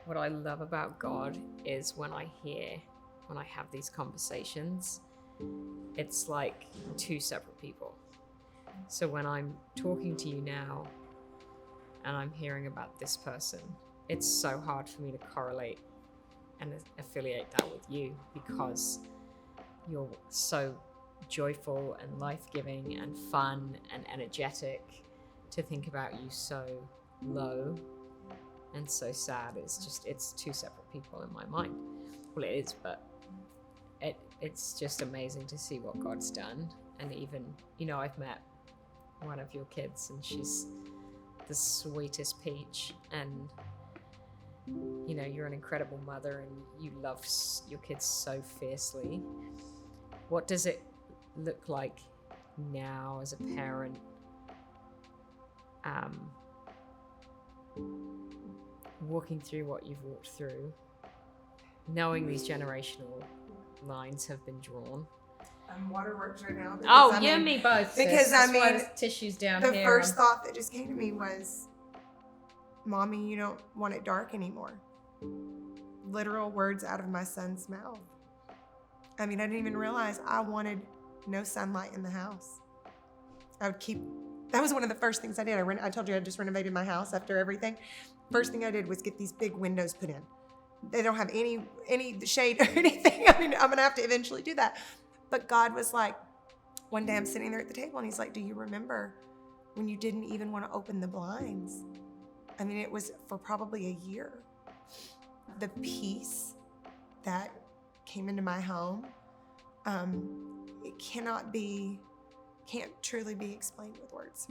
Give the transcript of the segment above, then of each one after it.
what I love about God is when I have these conversations, it's like two separate people. So when I'm talking to you now and I'm hearing about this person, it's so hard for me to correlate and affiliate that with you, because you're so joyful and life-giving and fun and energetic. To think about you so low and so sad, it's two separate people in my mind. Well, it is, but it's just amazing to see what God's done. And even, I've met one of your kids, and she's the sweetest peach, and you're an incredible mother, and you love your kids so fiercely. What does it look like now as a parent, walking through what you've walked through, knowing these generational lines have been drawn? Waterworks right now. Oh, you and me both. Because That's why the tissue's down the here. first thought that just came to me was, Mommy, you don't want it dark anymore. Literal words out of my son's mouth. I didn't even realize I wanted no sunlight in the house. That was one of the first things I did. I told you I just renovated my house after everything. First thing I did was get these big windows put in. They don't have any shade or anything. I'm going to have to eventually do that. But God was like, one day I'm sitting there at the table and he's like, do you remember when you didn't even want to open the blinds? It was for probably a year. The peace that came into my home, it can't truly be explained with words.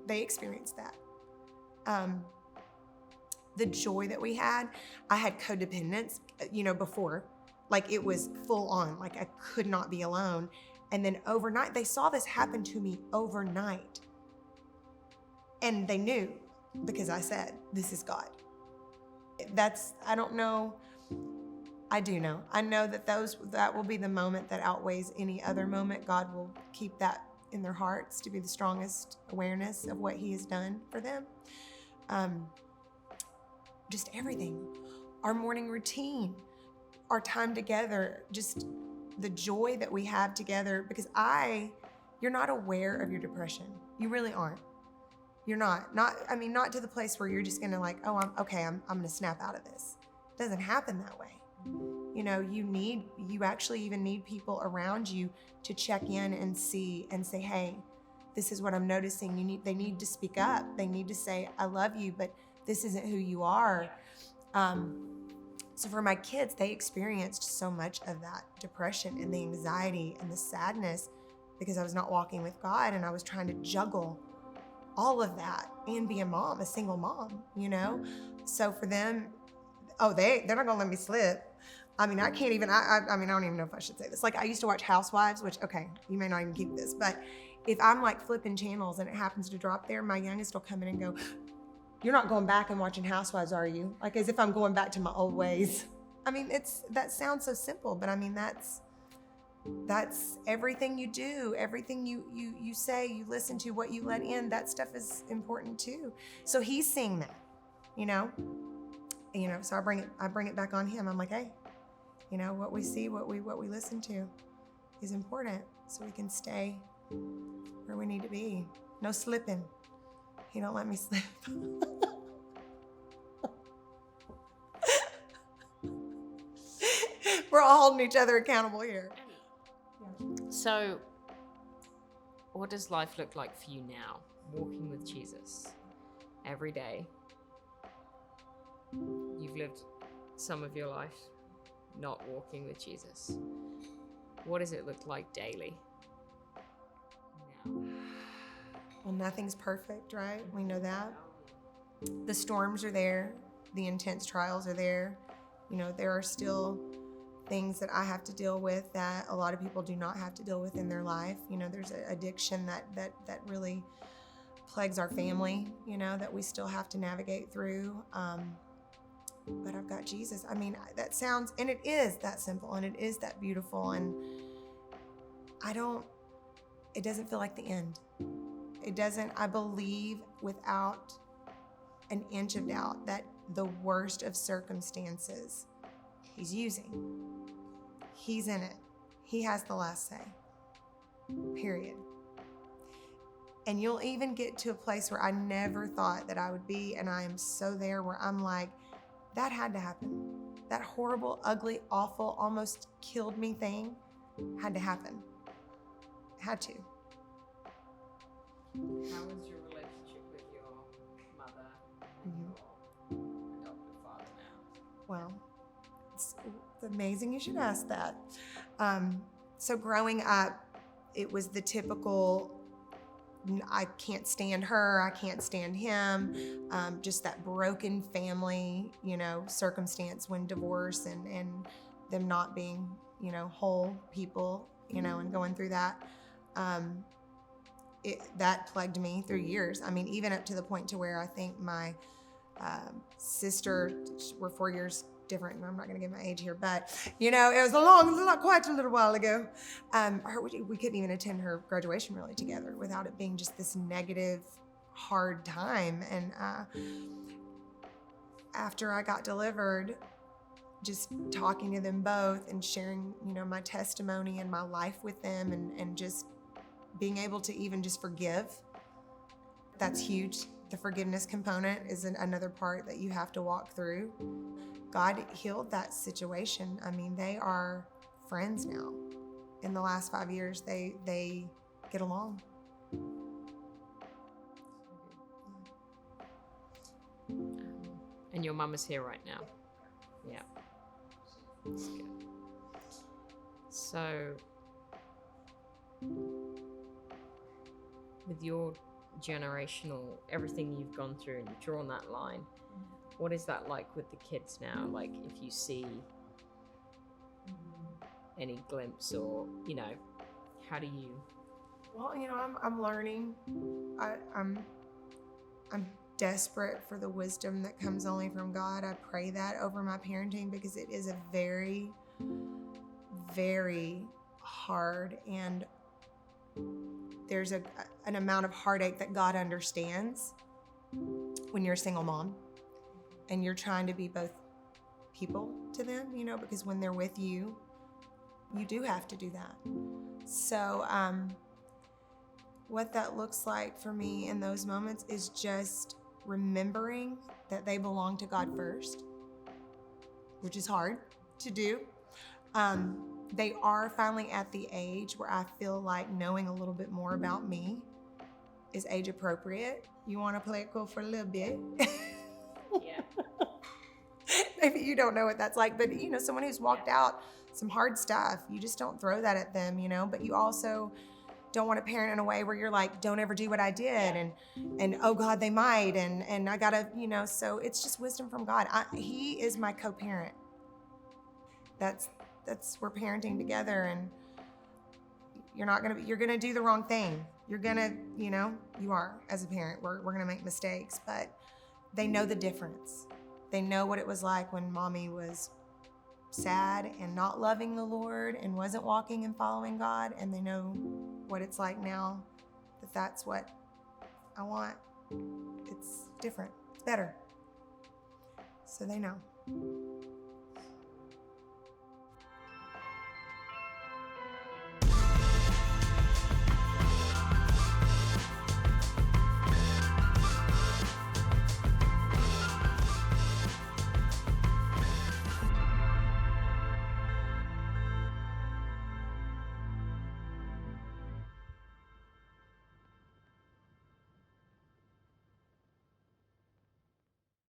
They experienced that. The joy that we had, I had codependence, before, like it was full on, like I could not be alone. And then overnight, they saw this happen to me overnight. And they knew, because I said, this is God. I don't know. I do know. I know that will be the moment that outweighs any other moment. God will keep that in their hearts to be the strongest awareness of what he has done for them. Just everything. Our morning routine, our time together, just the joy that we have together, because you're not aware of your depression. You really aren't. You're not to the place where you're just going to like, oh, I'm going to snap out of this. It doesn't happen that way. You actually even need people around you to check in and see and say, hey, this is what I'm noticing. They need to speak up. They need to say, I love you, but this isn't who you are. So for my kids, they experienced so much of that depression and the anxiety and the sadness because I was not walking with God, and I was trying to juggle all of that and be a single mom, So for them, they're not gonna let me slip. I don't even know if I should say this. Like, I used to watch Housewives, which, okay, you may not even keep this, but if I'm like flipping channels and it happens to drop there, my youngest will come in and go, you're not going back and watching Housewives, are you? Like, as if I'm going back to my old ways. That sounds so simple, but that's everything you do, everything you say, you listen to, what you let in, that stuff is important too. So he's seeing that, so I bring it back on him. I'm like, hey, what we see, what we listen to is important, so we can stay where we need to be. No slipping. He don't let me slip. We're all holding each other accountable here. So, what does life look like for you now, walking with Jesus every day? You've lived some of your life not walking with Jesus. What does it look like daily now? Well, nothing's perfect, right? We know that. The storms are there. The intense trials are there. There are still things that I have to deal with that a lot of people do not have to deal with in their life. There's an addiction that really plagues our family, that we still have to navigate through. But I've got Jesus. That sounds, and it is that simple, and it is that beautiful, and it doesn't feel like the end. It doesn't. I believe without an inch of doubt that the worst of circumstances, he's using. He's in it. He has the last say. Period. And you'll even get to a place where I never thought that I would be, and I am so there where I'm like, that had to happen. That horrible, ugly, awful, almost killed me thing had to happen. Had to. How is your relationship with your mother and your adoptive father now? Well, it's amazing you should ask that. So growing up, it was the typical, I can't stand her, I can't stand him, just that broken family, circumstance when divorce and them not being, whole people, and going through that. That plagued me through years. I mean, even up to the point to where I think my sister, we're 4 years different, and I'm not going to give my age here, but it was quite a little while ago. We couldn't even attend her graduation really together without it being just this negative, hard time. And after I got delivered, just talking to them both and sharing, my testimony and my life with them, and just being able to even just forgive, that's huge. The forgiveness component is another part that you have to walk through. God healed that situation. I mean, they are friends now. In the last 5 years, they get along. And your mum is here right now? Yeah. That's good. So, with your generational, everything you've gone through and you've drawn that line, what is that like with the kids now? Like, if you see any glimpse, or, how do you? Well, I'm learning. I'm desperate for the wisdom that comes only from God. I pray that over my parenting, because it is a very, very hard, and there's an amount of heartache that God understands when you're a single mom and you're trying to be both people to them, because when they're with you, you do have to do that. So what that looks like for me in those moments is just remembering that they belong to God first, which is hard to do. They are finally at the age where I feel like knowing a little bit more about me is age appropriate. You want to play it cool for a little bit. Yeah. Maybe you don't know what that's like, but someone who's walked out some hard stuff, you just don't throw that at them, but you also don't want to parent in a way where you're like, don't ever do what I did, and oh God, they might, and I gotta, so it's just wisdom from God. He is my co-parent. That's we're parenting together, and you're gonna do the wrong thing. You're gonna, you are, as a parent, we're gonna make mistakes, but they know the difference. They know what it was like when mommy was sad and not loving the Lord and wasn't walking and following God, and they know what it's like now that that's what I want. It's different. It's better. So they know.